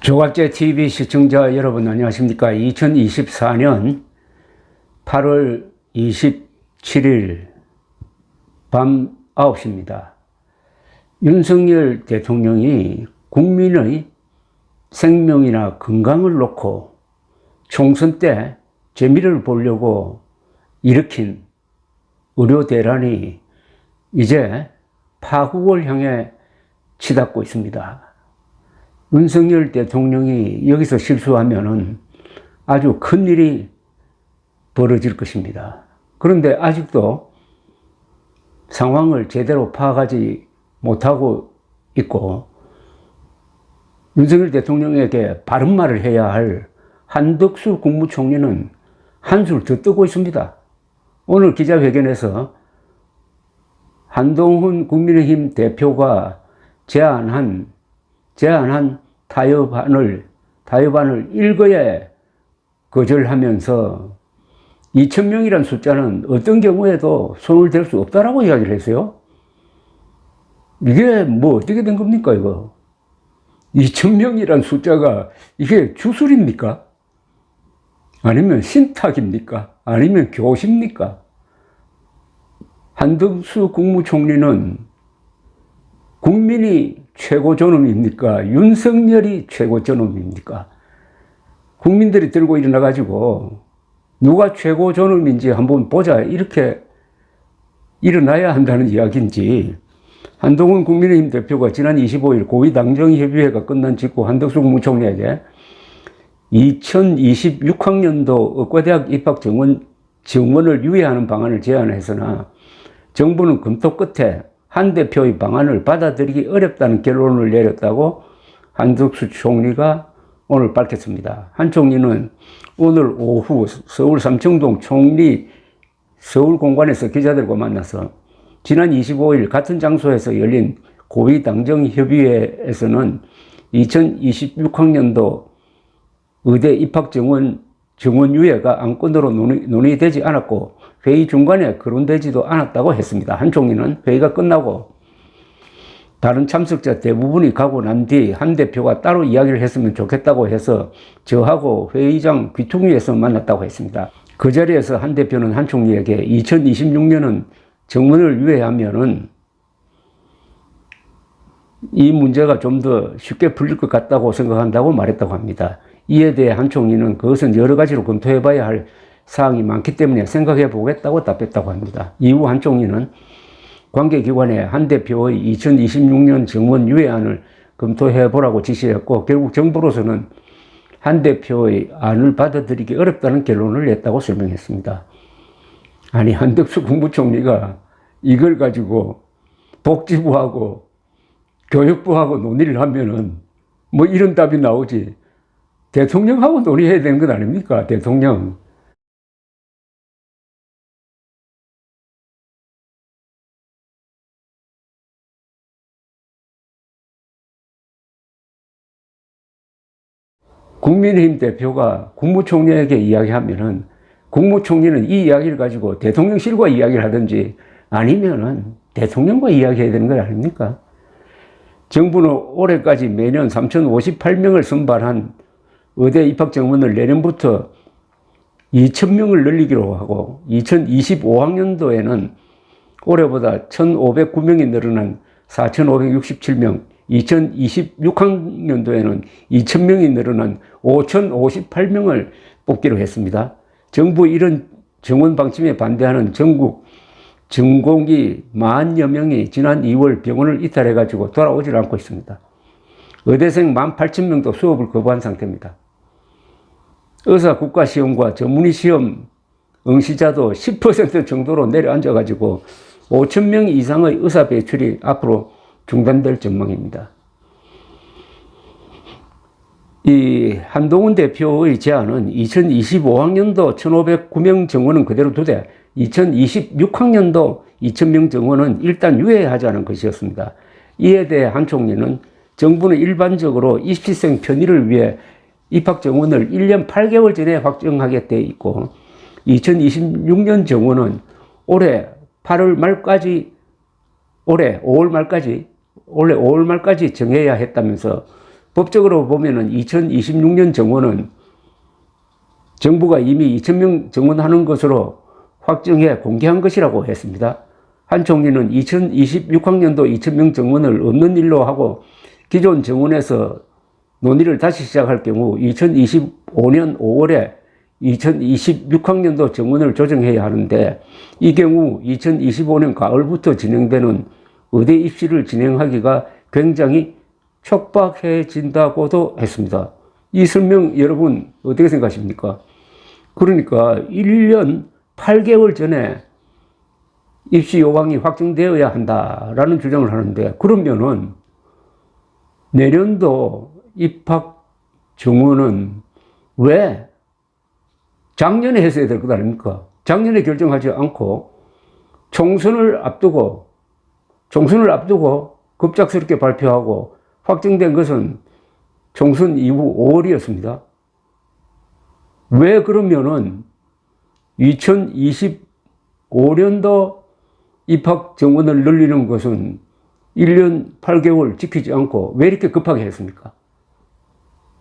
조갑제 TV 시청자 여러분 안녕하십니까. 2024년 8월 27일 밤 9시입니다. 윤석열 대통령이 국민의 생명이나 건강을 놓고 총선 때 재미를 보려고 일으킨 의료대란이 이제 파국을 향해 치닫고 있습니다. 윤석열 대통령이 여기서 실수하면은 아주 큰 일이 벌어질 것입니다. 그런데 아직도 상황을 제대로 파악하지 못하고 있고, 윤석열 대통령에게 바른 말을 해야 할 한덕수 국무총리는 한술 더 뜨고 있습니다. 오늘 기자회견에서 한동훈 국민의힘 대표가 제안한 타협안을 일거에 거절하면서 2,000명이라는 숫자는 어떤 경우에도 손을 댈 수 없다라고 이야기를 했어요. 이게 뭐 어떻게 된 겁니까, 이거? 2,000명이라는 숫자가 이게 주술입니까? 아니면 신탁입니까? 아니면 교십니까? 한덕수 국무총리는 국민이 최고 존엄입니까? 윤석열이 최고 존엄입니까? 국민들이 들고 일어나가지고 누가 최고 존엄인지 한번 보자, 이렇게 일어나야 한다는 이야기인지, 한동훈 국민의힘 대표가 지난 25일 고위당정협의회가 끝난 직후 한덕수 국무총리에게 2026학년도 의과대학 입학 정원을 유예하는 방안을 제안했으나 정부는 검토 끝에 한 대표의 방안을 받아들이기 어렵다는 결론을 내렸다고 한덕수 총리가 오늘 밝혔습니다. 한 총리는 오늘 오후 서울 삼청동 총리 서울공관에서 기자들과 만나서 지난 25일 같은 장소에서 열린 고위당정협의회에서는 2026학년도 의대 입학 정원 유예가 안건으로 논의되지 않았고 회의 중간에 거론되지도 않았다고 했습니다. 한 총리는 회의가 끝나고 다른 참석자 대부분이 가고 난 뒤 한 대표가 따로 이야기를 했으면 좋겠다고 해서 저하고 회의장 귀퉁이에서 만났다고 했습니다. 그 자리에서 한 대표는 한 총리에게 2026년은 정원을 유예하면은 이 문제가 좀 더 쉽게 풀릴 것 같다고 생각한다고 말했다고 합니다. 이에 대해 한 총리는 그것은 여러 가지로 검토해 봐야 할 사항이 많기 때문에 생각해 보겠다고 답했다고 합니다. 이후 한 총리는 관계기관에 한 대표의 2026년 정원 유예안을 검토해 보라고 지시했고, 결국 정부로서는 한 대표의 안을 받아들이기 어렵다는 결론을 냈다고 설명했습니다. 아니, 한덕수 국무총리가 이걸 가지고 복지부하고 교육부하고 논의를 하면은 뭐 이런 답이 나오지. 대통령하고 논의해야 되는 건 아닙니까? 대통령. 국민의힘 대표가 국무총리에게 이야기하면은 국무총리는 이 이야기를 가지고 대통령실과 이야기를 하든지 아니면은 대통령과 이야기해야 되는 건 아닙니까? 정부는 올해까지 매년 3,058명을 선발한 의대 입학 정원을 내년부터 2,000명을 늘리기로 하고, 2025학년도에는 올해보다 1,509명이 늘어난 4,567명, 2026학년도에는 2,000명이 늘어난 5,058명을 뽑기로 했습니다. 정부 이런 정원 방침에 반대하는 전국 전공의 40,000여 명이 지난 2월 병원을 이탈해가지고 돌아오질 않고 있습니다. 의대생 18,000명도 수업을 거부한 상태입니다. 의사 국가시험과 전문의 시험 응시자도 10% 정도로 내려앉아가지고 5,000명 이상의 의사 배출이 앞으로 중단될 전망입니다. 이 한동훈 대표의 제안은 2025학년도 1,509명 정원은 그대로 두되 2026학년도 2,000명 정원은 일단 유예하자는 것이었습니다. 이에 대해 한 총리는 정부는 일반적으로 입시생 편의를 위해 입학 정원을 1년 8개월 전에 확정하게 돼 있고, 2026년 정원은 올해 8월 말까지, 올해 5월 말까지 정해야 했다면서 법적으로 보면은 2026년 정원은 정부가 이미 2,000명 정원하는 것으로 확정해 공개한 것이라고 했습니다. 한 총리는 2026학년도 2,000명 정원을 없는 일로 하고 기존 정원에서 논의를 다시 시작할 경우 2025년 5월에 2026학년도 정원을 조정해야 하는데, 이 경우 2025년 가을부터 진행되는 의대 입시를 진행하기가 굉장히 촉박해진다고도 했습니다. 이 설명 여러분 어떻게 생각하십니까? 그러니까 1년 8개월 전에 입시 요강이 확정되어야 한다라는 주장을 하는데, 그러면은 내년도 입학 정원은 왜 작년에 했어야 될 것 아닙니까? 작년에 결정하지 않고 총선을 앞두고 급작스럽게 발표하고 확정된 것은 총선 이후 5월이었습니다. 왜 그러면은 2025년도 입학 정원을 늘리는 것은 1년 8개월 지키지 않고 왜 이렇게 급하게 했습니까?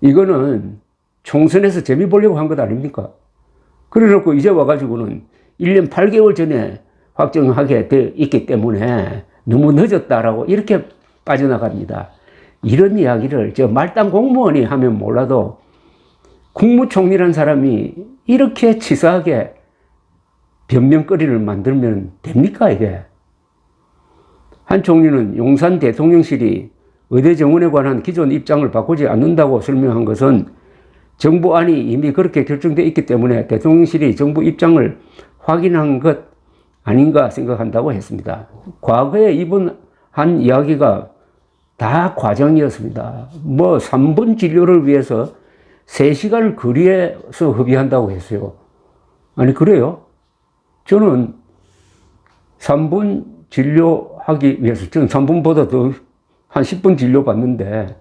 이거는 총선에서 재미 보려고 한 것 아닙니까? 그래 놓고 이제 와가지고는 1년 8개월 전에 확정하게 돼 있기 때문에 너무 늦었다라고 이렇게 빠져나갑니다. 이런 이야기를 저 말단 공무원이 하면 몰라도 국무총리라는 사람이 이렇게 치사하게 변명거리를 만들면 됩니까, 이게? 한 총리는 용산 대통령실이 의대 정원에 관한 기존 입장을 바꾸지 않는다고 설명한 것은 정부안이 이미 그렇게 결정되어 있기 때문에 대통령실이 정부 입장을 확인한 것 아닌가 생각한다고 했습니다. 과거에 이분 한 이야기가 다 과정이었습니다. 3분 진료를 위해서 3시간을 거리에서 협의한다고 했어요. 아니, 그래요? 저는 3분 진료하기 위해서, 저는 3분보다 더 한 10분 진료 받는데,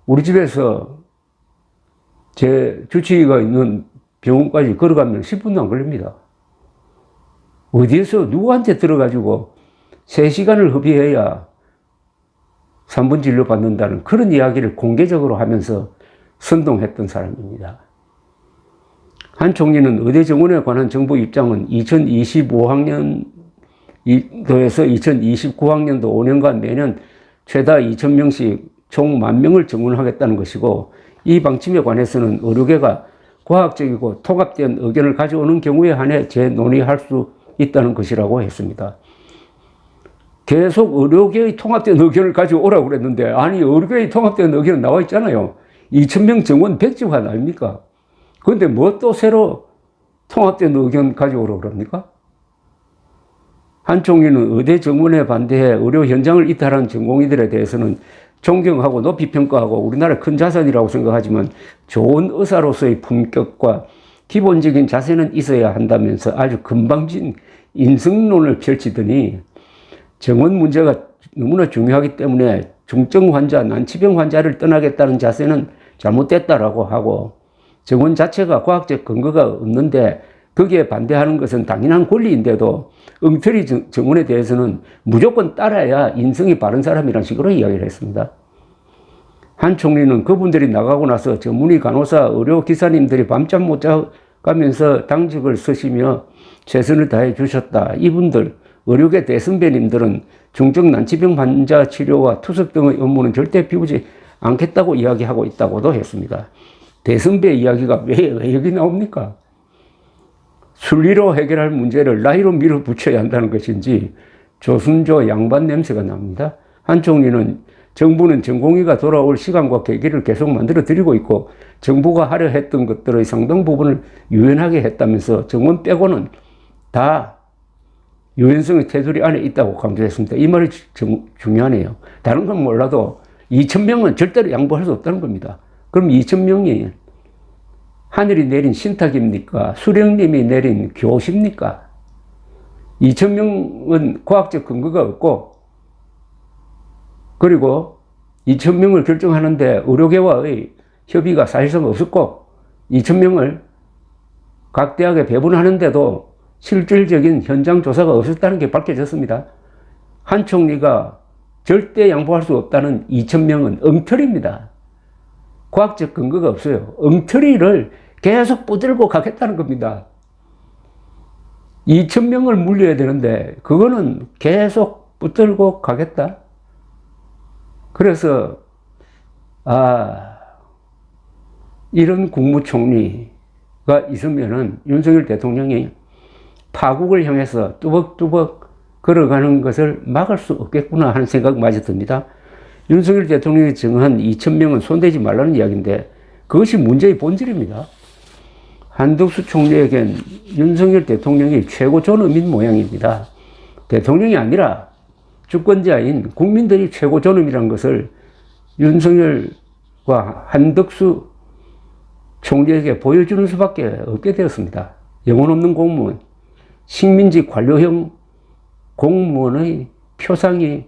우리 집에서 제 주치의가 있는 병원까지 걸어가면 10분도 안 걸립니다. 어디에서 누구한테 들어가지고 3시간을 협의해야 3분 진료 받는다는 그런 이야기를 공개적으로 하면서 선동했던 사람입니다. 한 총리는 의대 정원에 관한 정부 입장은 2025학년도에서 2029학년도 5년간 매년 최다 2,000명씩 총 10,000명을 정원하겠다는 것이고, 이 방침에 관해서는 의료계가 과학적이고 통합된 의견을 가져오는 경우에 한해 재논의할 수 있다는 것이라고 했습니다. 계속 의료계의 통합된 의견을 가져오라고 그랬는데, 아니, 의료계의 통합된 의견은 나와 있잖아요. 2,000명 정원 백지화 아닙니까? 그런데 뭐 또 새로 통합된 의견 가져오라고 그럽니까? 한 총리는 의대 정원에 반대해 의료 현장을 이탈한 전공의들에 대해서는 존경하고 높이 평가하고 우리나라의 큰 자산이라고 생각하지만 좋은 의사로서의 품격과 기본적인 자세는 있어야 한다면서 아주 건방진 인성론을 펼치더니, 정원 문제가 너무나 중요하기 때문에 중증 환자, 난치병 환자를 떠나겠다는 자세는 잘못됐다라고 하고, 정원 자체가 과학적 근거가 없는데 거기에 반대하는 것은 당연한 권리인데도 엉터리 정원에 대해서는 무조건 따라야 인성이 바른 사람이라는 식으로 이야기를 했습니다. 한 총리는 그분들이 나가고 나서 전문의 간호사, 의료기사님들이 밤잠 못 자가면서 당직을 쓰시며 최선을 다해 주셨다. 이분들, 의료계 대선배님들은 중증 난치병 환자 치료와 투석 등의 업무는 절대 비우지 않겠다고 이야기하고 있다고도 했습니다. 대선배 이야기가 왜 여기 나옵니까? 순리로 해결할 문제를 나이로 밀어붙여야 한다는 것인지 조순조 양반 냄새가 납니다. 한 총리는 정부는 전공의가 돌아올 시간과 계기를 계속 만들어 드리고 있고 정부가 하려 했던 것들의 상당 부분을 유연하게 했다면서 정원 빼고는 다 유연성의 테두리 안에 있다고 강조했습니다. 이 말이 중요하네요. 다른 건 몰라도 2,000명은 절대로 양보할 수 없다는 겁니다. 그럼 2,000명이 하늘이 내린 신탁입니까? 수령님이 내린 교십니까? 2,000명은 과학적 근거가 없고, 그리고 2,000명을 결정하는데 의료계와의 협의가 사실상 없었고, 2,000명을 각 대학에 배분하는데도 실질적인 현장 조사가 없었다는 게 밝혀졌습니다. 한 총리가 절대 양보할 수 없다는 2,000명은 엉터리입니다. 과학적 근거가 없어요. 엉터리를 계속 뿌들고 가겠다는 겁니다. 2,000명을 물려야 되는데 그거는 계속 붙들고 가겠다. 그래서 이런 국무총리가 있으면은 윤석열 대통령이 파국을 향해서 뚜벅뚜벅 걸어가는 것을 막을 수 없겠구나 하는 생각마저 듭니다. 윤석열 대통령이 정한 2,000명은 손대지 말라는 이야기인데 그것이 문제의 본질입니다. 한덕수 총리에겐 윤석열 대통령이 최고 존엄인 모양입니다. 대통령이 아니라 주권자인 국민들이 최고 존엄이라는 것을 윤석열과 한덕수 총리에게 보여주는 수밖에 없게 되었습니다. 영혼 없는 공무원, 식민지 관료형 공무원의 표상이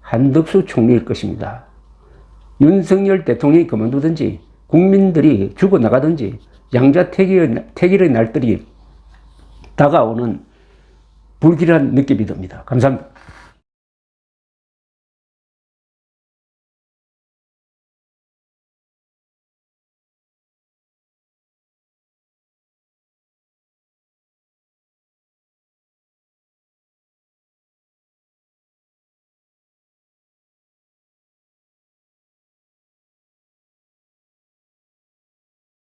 한덕수 총리일 것입니다. 윤석열 대통령이 그만두든지 국민들이 죽어나가든지 양자택일의 날들이 다가오는 불길한 느낌이 듭니다. 감사합니다.